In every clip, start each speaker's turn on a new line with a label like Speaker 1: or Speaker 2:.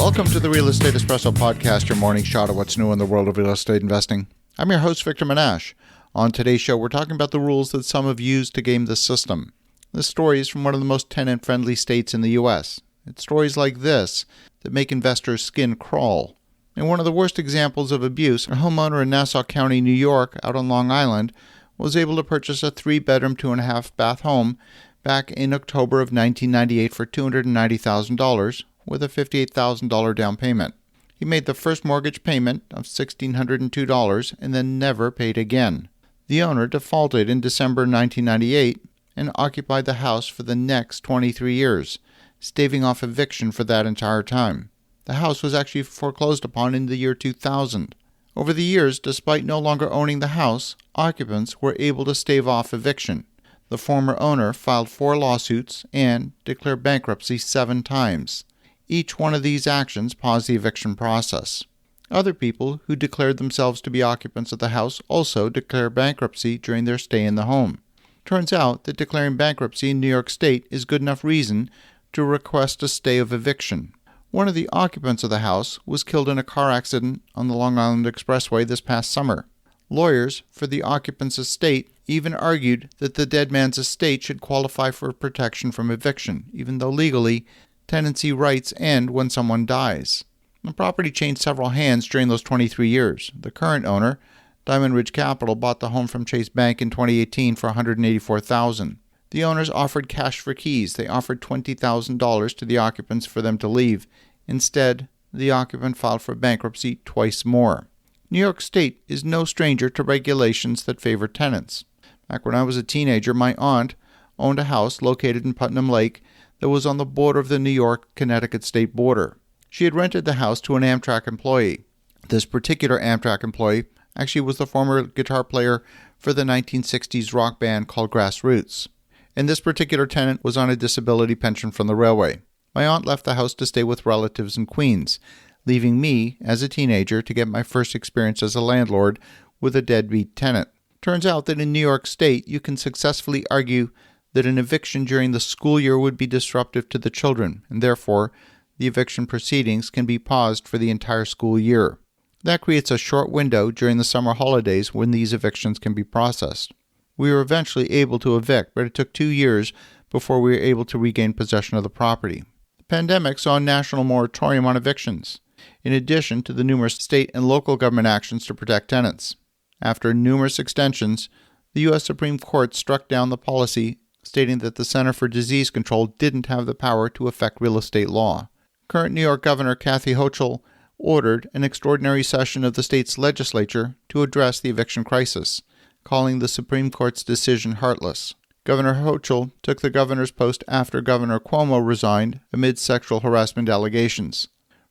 Speaker 1: Welcome to the Real Estate Espresso Podcast, your morning shot of what's new in the world of real estate investing. I'm your host, Victor Menasce. On today's show, we're talking about the rules that some have used to game the system. This story is from one of the most tenant-friendly states in the U.S. It's stories like this that make investors' skin crawl. And one of the worst examples of abuse, a homeowner in Nassau County, New York, out on Long Island, was able to purchase a 3-bedroom, 2.5-bath home back in October of 1998 for $290,000 with a $58,000 down payment. He made the first mortgage payment of $1,602 and then never paid again. The owner defaulted in December 1998 and occupied the house for the next 23 years, staving off eviction for that entire time. The house was actually foreclosed upon in the year 2000. Over the years, despite no longer owning the house, occupants were able to stave off eviction. The former owner filed 4 lawsuits and declared bankruptcy 7 times. Each one of these actions paused the eviction process. Other people who declared themselves to be occupants of the house also declared bankruptcy during their stay in the home. Turns out that declaring bankruptcy in New York State is good enough reason to request a stay of eviction. One of the occupants of the house was killed in a car accident on the Long Island Expressway this past summer. Lawyers for the occupant's estate even argued that the dead man's estate should qualify for protection from eviction, even though legally, tenancy rights end when someone dies. The property changed several hands during those 23 years. The current owner, Diamond Ridge Capital, bought the home from Chase Bank in 2018 for $184,000. The owners offered cash for keys. They offered $20,000 to the occupants for them to leave. Instead, the occupant filed for bankruptcy twice more. New York State is no stranger to regulations that favor tenants. Back when I was a teenager, my aunt owned a house located in Putnam Lake that was on the border of the New York-Connecticut state border. She had rented the house to an Amtrak employee. This particular Amtrak employee actually was the former guitar player for the 1960s rock band called Grassroots. And this particular tenant was on a disability pension from the railway. My aunt left the house to stay with relatives in Queens, leaving me, as a teenager, to get my first experience as a landlord with a deadbeat tenant. Turns out that in New York State, you can successfully argue that an eviction during the school year would be disruptive to the children, and therefore, the eviction proceedings can be paused for the entire school year. That creates a short window during the summer holidays when these evictions can be processed. We were eventually able to evict, but it took 2 years before we were able to regain possession of the property. The pandemic saw a national moratorium on evictions, in addition to the numerous state and local government actions to protect tenants. After numerous extensions, the U.S. Supreme Court struck down the policy stating that the Center for Disease Control didn't have the power to affect real estate law. Current New York Governor Kathy Hochul ordered an extraordinary session of the state's legislature to address the eviction crisis, calling the Supreme Court's decision heartless. Governor Hochul took the governor's post after Governor Cuomo resigned amid sexual harassment allegations.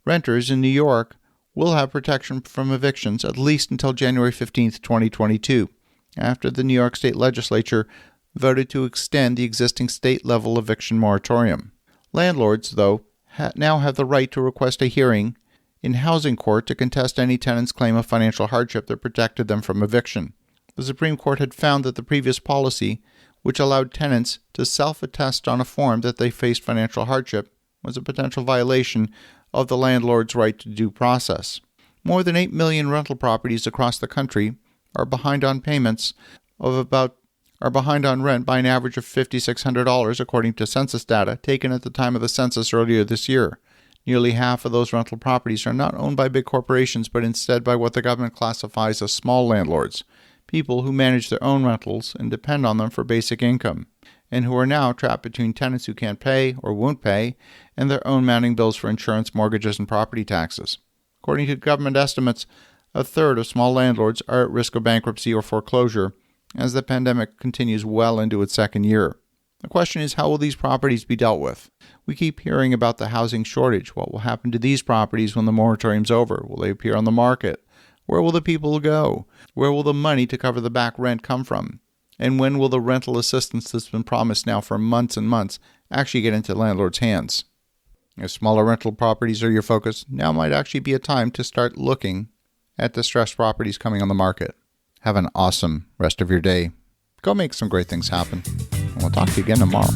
Speaker 1: Renters in New York will have protection from evictions at least until January 15, 2022, after the New York State Legislature voted to extend the existing state-level eviction moratorium. Landlords, though, now have the right to request a hearing in housing court to contest any tenant's claim of financial hardship that protected them from eviction. The Supreme Court had found that the previous policy, which allowed tenants to self-attest on a form that they faced financial hardship, was a potential violation of the landlord's right to due process. More than 8 million rental properties across the country are behind on rent by an average of $5,600 according to census data taken at the time of the census earlier this year. Nearly half of those rental properties are not owned by big corporations, but instead by what the government classifies as small landlords, people who manage their own rentals and depend on them for basic income, and who are now trapped between tenants who can't pay or won't pay and their own mounting bills for insurance, mortgages, and property taxes. According to government estimates, a third of small landlords are at risk of bankruptcy or foreclosure as the pandemic continues well into its second year. The question is, how will these properties be dealt with? We keep hearing about the housing shortage. What will happen to these properties when the moratorium's over? Will they appear on the market? Where will the people go? Where will the money to cover the back rent come from? And when will the rental assistance that's been promised now for months and months actually get into landlords' hands? If smaller rental properties are your focus, now might actually be a time to start looking at distressed properties coming on the market. Have an awesome rest of your day. Go make some great things happen. And we'll talk to you again tomorrow.